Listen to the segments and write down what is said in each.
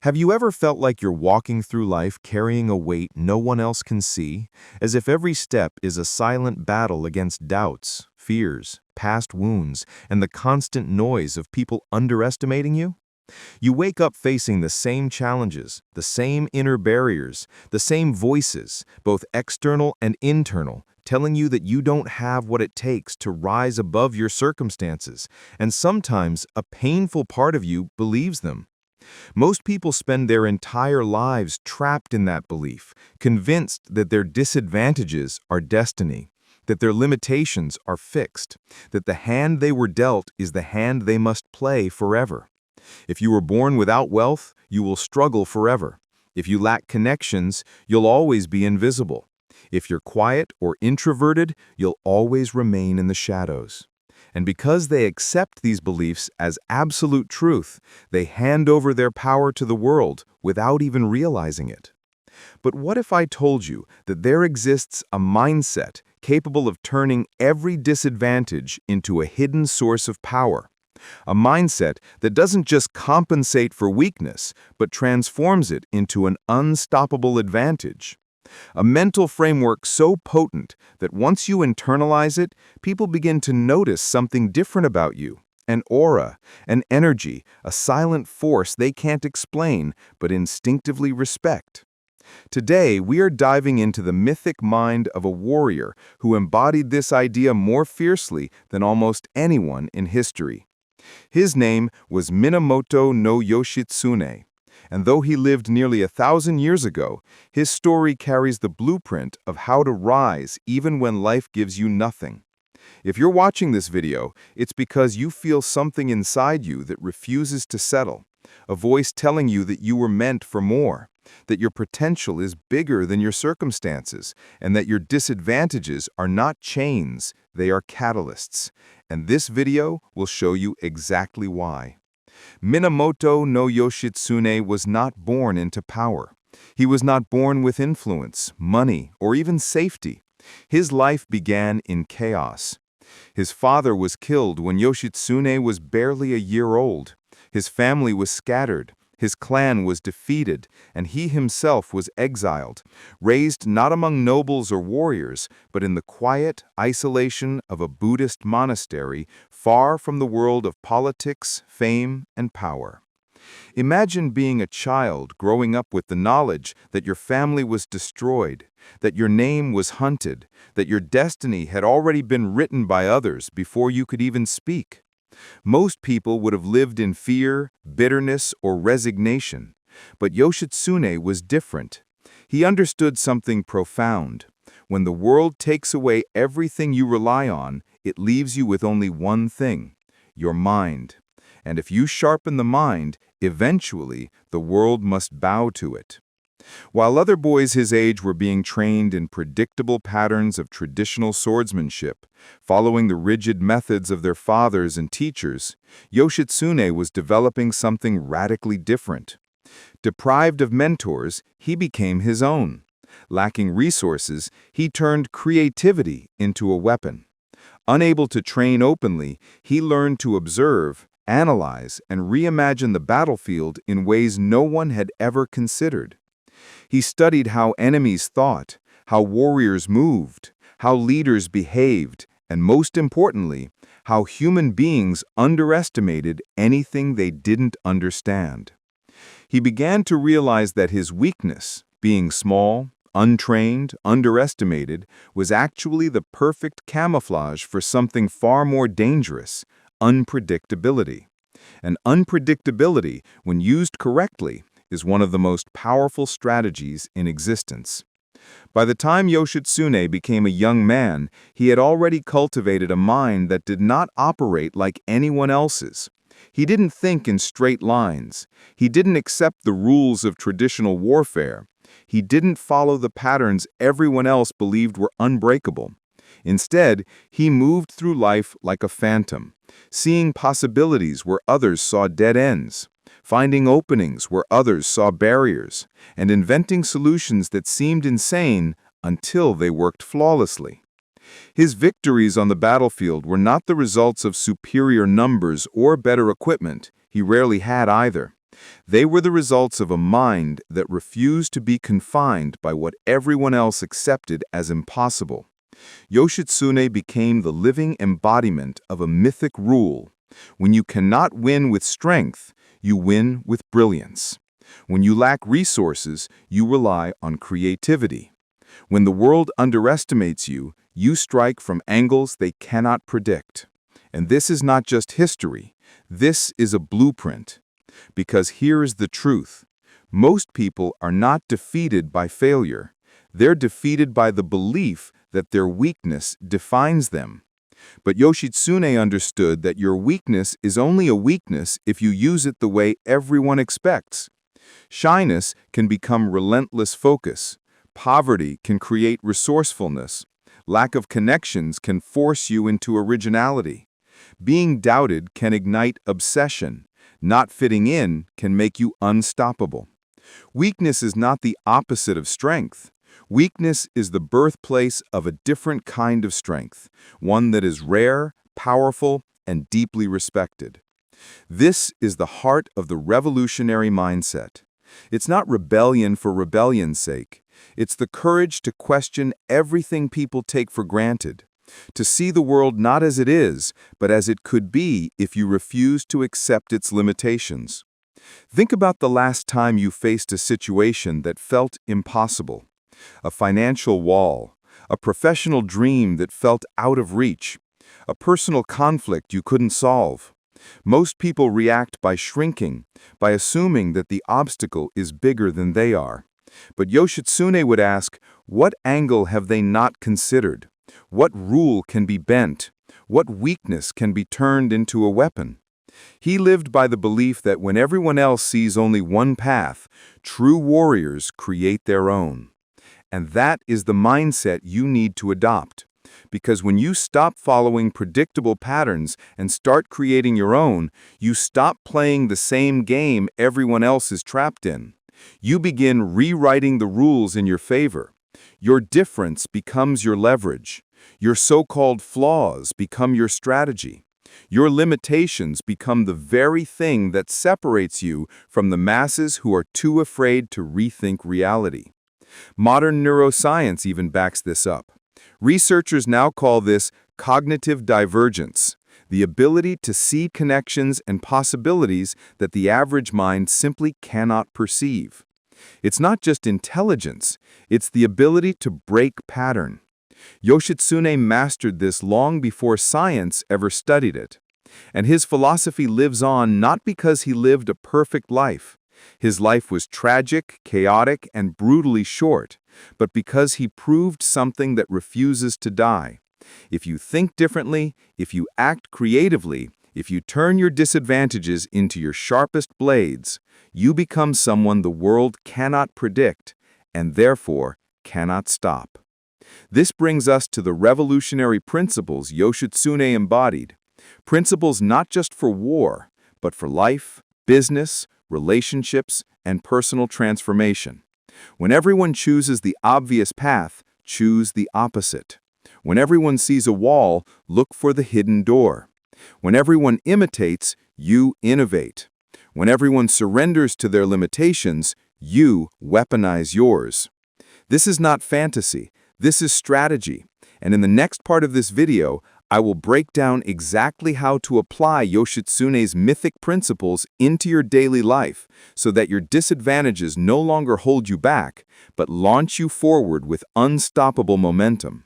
Have you ever felt like you're walking through life carrying a weight no one else can see, as if every step is a silent battle against doubts, fears, past wounds, and the constant noise of people underestimating you? You wake up facing the same challenges, the same inner barriers, the same voices, both external and internal, telling you that you don't have what it takes to rise above your circumstances, and sometimes a painful part of you believes them. Most people spend their entire lives trapped in that belief, convinced that their disadvantages are destiny, that their limitations are fixed, that the hand they were dealt is the hand they must play forever. If you were born without wealth, you will struggle forever. If you lack connections, you'll always be invisible. If you're quiet or introverted, you'll always remain in the shadows. And because they accept these beliefs as absolute truth, they hand over their power to the world without even realizing it. But what if I told you that there exists a mindset capable of turning every disadvantage into a hidden source of power? A mindset that doesn't just compensate for weakness, but transforms it into an unstoppable advantage. A mental framework so potent that once you internalize it, people begin to notice something different about you. An aura, an energy, a silent force they can't explain, but instinctively respect. Today, we are diving into the mythic mind of a warrior who embodied this idea more fiercely than almost anyone in history. His name was Minamoto no Yoshitsune, and though he lived nearly 1,000 years ago, his story carries the blueprint of how to rise even when life gives you nothing. If you're watching this video, it's because you feel something inside you that refuses to settle, a voice telling you that you were meant for more, that your potential is bigger than your circumstances, and that your disadvantages are not chains, they are catalysts. And this video will show you exactly why. Minamoto no Yoshitsune was not born into power. He was not born with influence, money, or even safety. His life began in chaos. His father was killed when Yoshitsune was barely a year old. His family was scattered. His clan was defeated, and he himself was exiled, raised not among nobles or warriors, but in the quiet isolation of a Buddhist monastery, far from the world of politics, fame, and power. Imagine being a child growing up with the knowledge that your family was destroyed, that your name was hunted, that your destiny had already been written by others before you could even speak. Most people would have lived in fear, bitterness, or resignation. But Yoshitsune was different. He understood something profound. When the world takes away everything you rely on, it leaves you with only one thing: your mind. And if you sharpen the mind, eventually the world must bow to it. While other boys his age were being trained in predictable patterns of traditional swordsmanship, following the rigid methods of their fathers and teachers, Yoshitsune was developing something radically different. Deprived of mentors, he became his own. Lacking resources, he turned creativity into a weapon. Unable to train openly, he learned to observe, analyze, and reimagine the battlefield in ways no one had ever considered. He studied how enemies thought, how warriors moved, how leaders behaved, and most importantly, how human beings underestimated anything they didn't understand. He began to realize that his weakness, being small, untrained, underestimated, was actually the perfect camouflage for something far more dangerous: unpredictability. And unpredictability, when used correctly, is one of the most powerful strategies in existence. By the time Yoshitsune became a young man, he had already cultivated a mind that did not operate like anyone else's. He didn't think in straight lines. He didn't accept the rules of traditional warfare. He didn't follow the patterns everyone else believed were unbreakable. Instead, he moved through life like a phantom, seeing possibilities where others saw dead ends, finding openings where others saw barriers, and inventing solutions that seemed insane until they worked flawlessly. His victories on the battlefield were not the results of superior numbers or better equipment. He rarely had either. They were the results of a mind that refused to be confined by what everyone else accepted as impossible. Yoshitsune became the living embodiment of a mythic rule. When you cannot win with strength, you win with brilliance. When you lack resources, you rely on creativity. When the world underestimates you, you strike from angles they cannot predict. And this is not just history. This is a blueprint. Because here is the truth. Most people are not defeated by failure. They're defeated by the belief that their weakness defines them. But Yoshitsune understood that your weakness is only a weakness if you use it the way everyone expects. Shyness can become relentless focus. Poverty can create resourcefulness. Lack of connections can force you into originality. Being doubted can ignite obsession. Not fitting in can make you unstoppable. Weakness is not the opposite of strength. Weakness is the birthplace of a different kind of strength, one that is rare, powerful, and deeply respected. This is the heart of the revolutionary mindset. It's not rebellion for rebellion's sake. It's the courage to question everything people take for granted, to see the world not as it is, but as it could be if you refuse to accept its limitations. Think about the last time you faced a situation that felt impossible. A financial wall, a professional dream that felt out of reach, a personal conflict you couldn't solve. Most people react by shrinking, by assuming that the obstacle is bigger than they are. But Yoshitsune would ask, what angle have they not considered? What rule can be bent? What weakness can be turned into a weapon? He lived by the belief that when everyone else sees only one path, true warriors create their own. And that is the mindset you need to adopt. Because when you stop following predictable patterns and start creating your own, you stop playing the same game everyone else is trapped in. You begin rewriting the rules in your favor. Your difference becomes your leverage. Your so-called flaws become your strategy. Your limitations become the very thing that separates you from the masses who are too afraid to rethink reality. Modern neuroscience even backs this up. Researchers now call this cognitive divergence, the ability to see connections and possibilities that the average mind simply cannot perceive. It's not just intelligence, it's the ability to break pattern. Yoshitsune mastered this long before science ever studied it. And his philosophy lives on not because he lived a perfect life. His life was tragic, chaotic, and brutally short, but because he proved something that refuses to die. If you think differently, if you act creatively, if you turn your disadvantages into your sharpest blades, you become someone the world cannot predict and therefore cannot stop. This brings us to the revolutionary principles Yoshitsune embodied. Principles not just for war, but for life, business, relationships, and personal transformation. When everyone chooses the obvious path, choose the opposite. When everyone sees a wall, look for the hidden door. When everyone imitates, you innovate. When everyone surrenders to their limitations, you weaponize yours. This is not fantasy. This is strategy. And in the next part of this video, I will break down exactly how to apply Yoshitsune's mythic principles into your daily life so that your disadvantages no longer hold you back, but launch you forward with unstoppable momentum.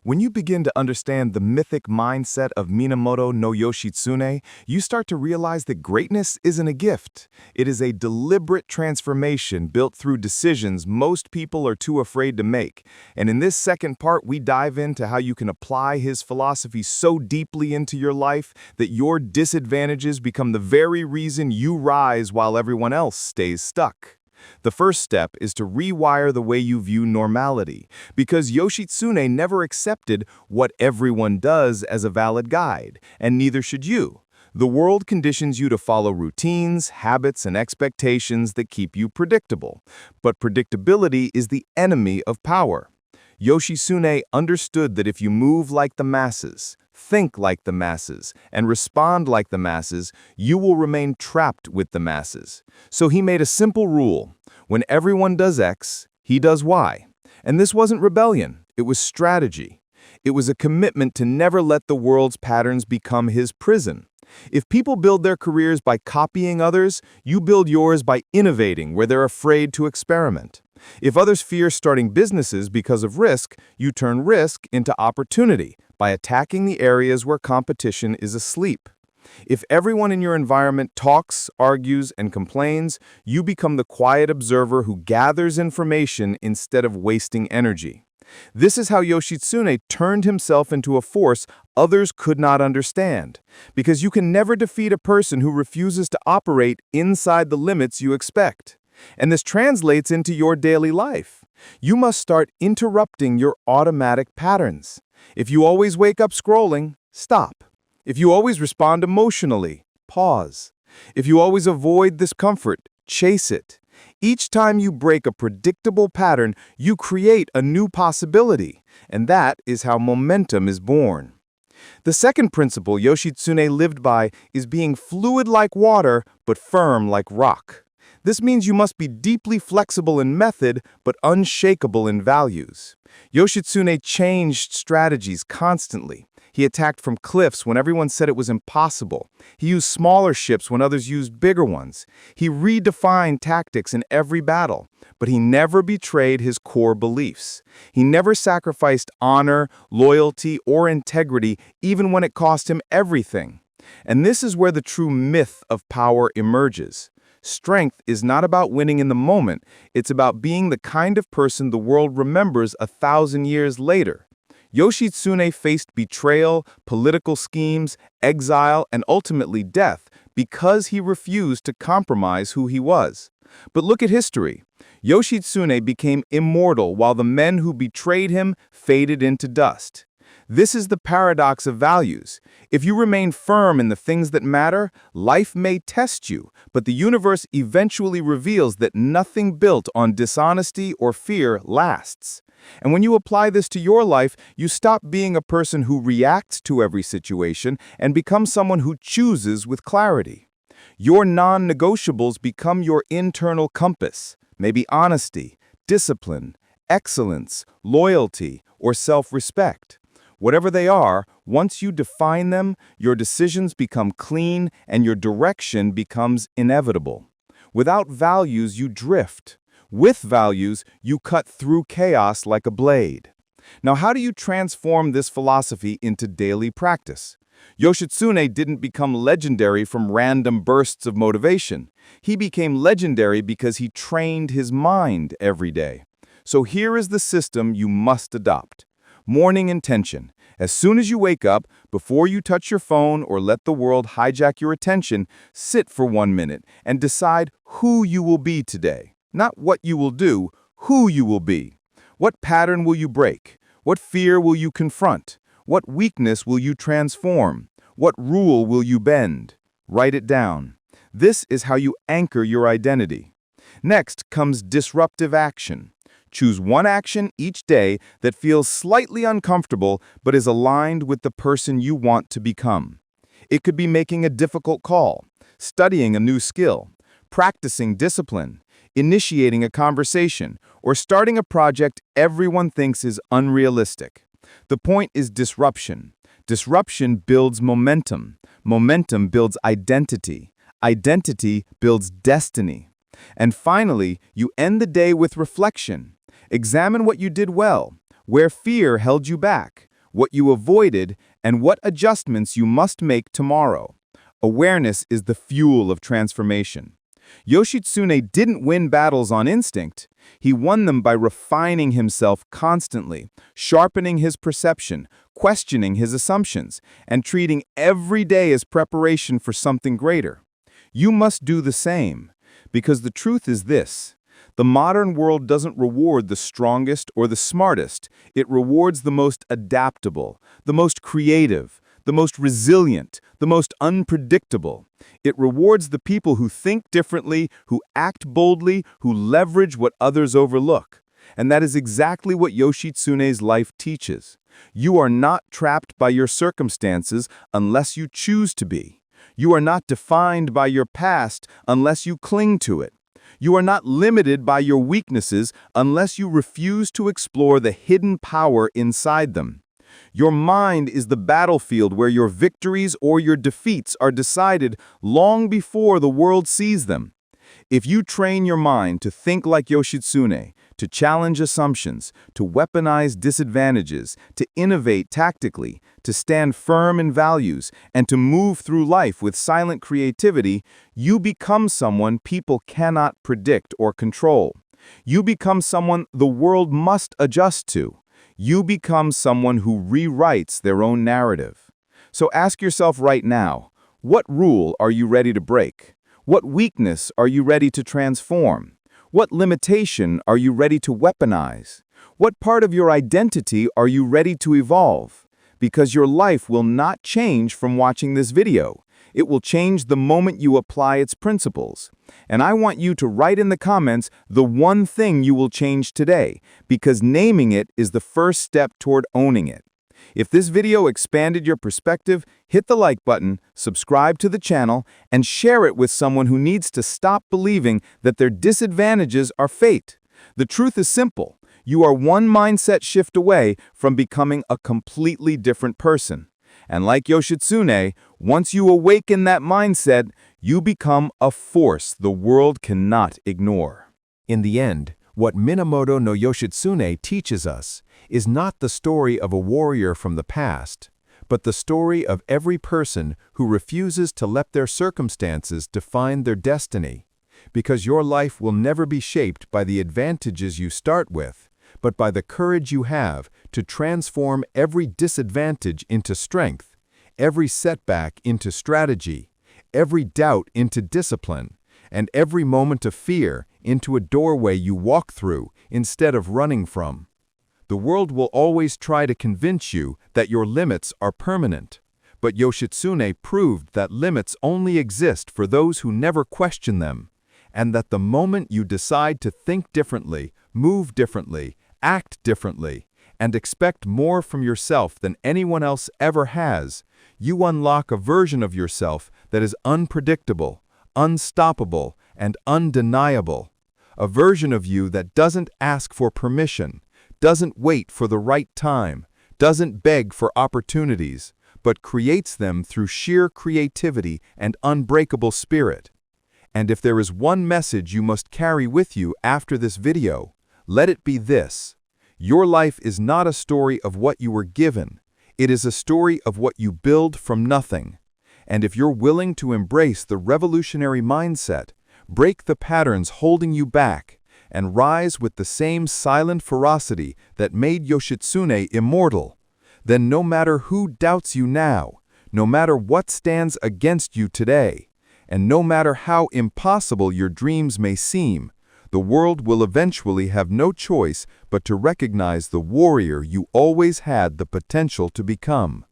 When you begin to understand the mythic mindset of Minamoto no Yoshitsune, you start to realize that greatness isn't a gift. It is a deliberate transformation built through decisions most people are too afraid to make. And in this second part, we dive into how you can apply his philosophy so deeply into your life that your disadvantages become the very reason you rise while everyone else stays stuck. The first step is to rewire the way you view normality, because Yoshitsune never accepted what everyone does as a valid guide, and neither should you. The world conditions you to follow routines, habits, and expectations that keep you predictable. But predictability is the enemy of power. Yoshitsune understood that if you move like the masses, think like the masses, and respond like the masses, you will remain trapped with the masses. So he made a simple rule. When everyone does X, he does Y. And this wasn't rebellion, it was strategy. It was a commitment to never let the world's patterns become his prison. If people build their careers by copying others, you build yours by innovating where they're afraid to experiment. If others fear starting businesses because of risk, you turn risk into opportunity by attacking the areas where competition is asleep. If everyone in your environment talks, argues, and complains, you become the quiet observer who gathers information instead of wasting energy. This is how Yoshitsune turned himself into a force others could not understand, because you can never defeat a person who refuses to operate inside the limits you expect. And this translates into your daily life. You must start interrupting your automatic patterns. If you always wake up scrolling, stop. If you always respond emotionally, pause. If you always avoid discomfort, chase it. Each time you break a predictable pattern, you create a new possibility, and that is how momentum is born. The second principle Yoshitsune lived by is being fluid like water, but firm like rock. This means you must be deeply flexible in method, but unshakable in values. Yoshitsune changed strategies constantly. He attacked from cliffs when everyone said it was impossible. He used smaller ships when others used bigger ones. He redefined tactics in every battle, but he never betrayed his core beliefs. He never sacrificed honor, loyalty, or integrity, even when it cost him everything. And this is where the true myth of power emerges. Strength is not about winning in the moment. It's about being the kind of person the world remembers 1,000 years later. Yoshitsune faced betrayal, political schemes, exile, and ultimately death because he refused to compromise who he was. But look at history. Yoshitsune became immortal while the men who betrayed him faded into dust. This is the paradox of values. If you remain firm in the things that matter, life may test you, but the universe eventually reveals that nothing built on dishonesty or fear lasts. And when you apply this to your life, you stop being a person who reacts to every situation and become someone who chooses with clarity. Your non-negotiables become your internal compass, maybe honesty, discipline, excellence, loyalty, or self-respect. Whatever they are, once you define them, your decisions become clean and your direction becomes inevitable. Without values, you drift. With values, you cut through chaos like a blade. Now, how do you transform this philosophy into daily practice? Yoshitsune didn't become legendary from random bursts of motivation. He became legendary because he trained his mind every day. So here is the system you must adopt. Morning intention. As soon as you wake up, before you touch your phone or let the world hijack your attention, sit for 1 minute and decide who you will be today. Not what you will do, who you will be. What pattern will you break? What fear will you confront? What weakness will you transform? What rule will you bend? Write it down. This is how you anchor your identity. Next comes disruptive action. Choose one action each day that feels slightly uncomfortable but is aligned with the person you want to become. It could be making a difficult call, studying a new skill, practicing discipline, initiating a conversation, or starting a project everyone thinks is unrealistic. The point is disruption. Disruption builds momentum. Momentum builds identity. Identity builds destiny. And finally, you end the day with reflection. Examine what you did well, where fear held you back, what you avoided, and what adjustments you must make tomorrow. Awareness is the fuel of transformation. Yoshitsune didn't win battles on instinct. He won them by refining himself constantly, sharpening his perception, questioning his assumptions, and treating every day as preparation for something greater. You must do the same, because the truth is this. The modern world doesn't reward the strongest or the smartest. It rewards the most adaptable, the most creative, the most resilient, the most unpredictable. It rewards the people who think differently, who act boldly, who leverage what others overlook. And that is exactly what Yoshitsune's life teaches. You are not trapped by your circumstances unless you choose to be. You are not defined by your past unless you cling to it. You are not limited by your weaknesses unless you refuse to explore the hidden power inside them. Your mind is the battlefield where your victories or your defeats are decided long before the world sees them. If you train your mind to think like Yoshitsune, to challenge assumptions, to weaponize disadvantages, to innovate tactically, to stand firm in values, and to move through life with silent creativity, you become someone people cannot predict or control. You become someone the world must adjust to. You become someone who rewrites their own narrative. So ask yourself right now, what rule are you ready to break? What weakness are you ready to transform? What limitation are you ready to weaponize? What part of your identity are you ready to evolve? Because your life will not change from watching this video. It will change the moment you apply its principles. And I want you to write in the comments the one thing you will change today, because naming it is the first step toward owning it. If this video expanded your perspective, hit the like button, subscribe to the channel, and share it with someone who needs to stop believing that their disadvantages are fate. The truth is simple. You are one mindset shift away from becoming a completely different person. And like Yoshitsune, once you awaken that mindset, you become a force the world cannot ignore. In the end, what Minamoto no Yoshitsune teaches us is not the story of a warrior from the past, but the story of every person who refuses to let their circumstances define their destiny. Because your life will never be shaped by the advantages you start with, but by the courage you have to transform every disadvantage into strength, every setback into strategy, every doubt into discipline, and every moment of fear into a doorway you walk through instead of running from. The world will always try to convince you that your limits are permanent, but Yoshitsune proved that limits only exist for those who never question them, and that the moment you decide to think differently, move differently, act differently, and expect more from yourself than anyone else ever has, you unlock a version of yourself that is unpredictable, unstoppable, and undeniable. A version of you that doesn't ask for permission, doesn't wait for the right time, doesn't beg for opportunities, but creates them through sheer creativity and unbreakable spirit. And if there is one message you must carry with you after this video, let it be this: your life is not a story of what you were given. It is a story of what you build from nothing. And if you're willing to embrace the revolutionary mindset, break the patterns holding you back, and rise with the same silent ferocity that made Yoshitsune immortal, then no matter who doubts you now, no matter what stands against you today, and no matter how impossible your dreams may seem, the world will eventually have no choice but to recognize the warrior you always had the potential to become.